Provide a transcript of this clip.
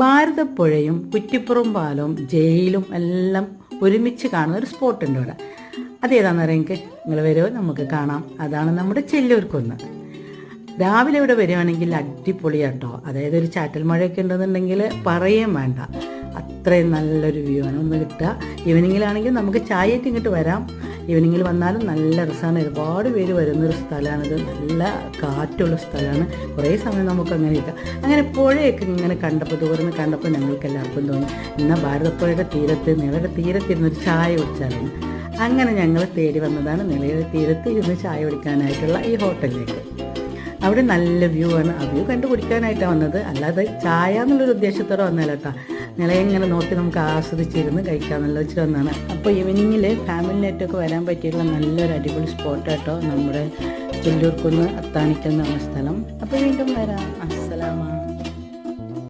ഭാരതപ്പുഴയും കുറ്റിപ്പുറം പാലവും ജയിലും എല്ലാം ഒരുമിച്ച് കാണുന്ന ഒരു സ്പോട്ടുണ്ട് ഇവിടെ. അതേതാണെന്ന് അറിയാം എനിക്ക്, നിങ്ങൾ വരുമോ നമുക്ക് കാണാം. അതാണ് നമ്മുടെ ചെല്ലൂർക്കുന്ന്. രാവിലെ ഇവിടെ വരുവാണെങ്കിൽ അടിപൊളിയാട്ടോ. അതായത് ഒരു ചാറ്റൽ മഴയൊക്കെ ഉണ്ടെന്നുണ്ടെങ്കിൽ പറയുകയും വേണ്ട, അത്രയും നല്ലൊരു വ്യൂ ആണ് ഒന്ന് കിട്ടുക. ഈവനിങ്ങിലാണെങ്കിൽ നമുക്ക് ചായയൊക്കെ ഇങ്ങോട്ട് വരാം. ഈവനിങ്ങിൽ വന്നാലും നല്ല രസമാണ്. ഒരുപാട് പേര് വരുന്നൊരു സ്ഥലമാണിത്. നല്ല കാറ്റുള്ള സ്ഥലമാണ്. കുറേ സമയം നമുക്ക് അങ്ങനെ ഇരിക്കാം. അങ്ങനെ പുഴയൊക്കെ ഇങ്ങനെ കണ്ടപ്പോൾ, ദൂരം കണ്ടപ്പോൾ ഞങ്ങൾക്ക് എല്ലാവർക്കും തോന്നി എന്നാൽ ഭാരതപ്പുഴയുടെ തീരത്ത്, നിലയുടെ തീരത്തിരുന്നൊരു ചായ കുടിച്ചാലും. അങ്ങനെ ഞങ്ങൾ തേടി വന്നതാണ് നിലയുടെ തീരത്ത് ഇരുന്ന് ചായ കുടിക്കാനായിട്ടുള്ള ഈ ഹോട്ടലിലേക്ക്. അവിടെ നല്ല വ്യൂ ആണ്. ആ വ്യൂ കണ്ടു കുടിക്കാനായിട്ടാണ് വന്നത്, അല്ലാതെ ചായ എന്നുള്ളൊരു ഉദ്ദേശത്തോടെ വന്നല്ലോ കേട്ടോ. നിലയെ ഇങ്ങനെ നോക്കി നമുക്ക് ആസ്വദിച്ചിരുന്ന് കഴിക്കാമെന്നുള്ള വെച്ചിട്ട് വന്നതാണ്. അപ്പോൾ ഈവനിങ്ങിൽ ഫാമിലിനായിട്ടൊക്കെ വരാൻ പറ്റിയിട്ടുള്ള നല്ലൊരു അടിപൊളി സ്പോട്ട് കേട്ടോ നമ്മുടെ ചെല്ലൂർക്കുന്ന് അത്താണിക്കുന്ന സ്ഥലം. അപ്പോൾ വീണ്ടും വരാം. അസ്സലാമു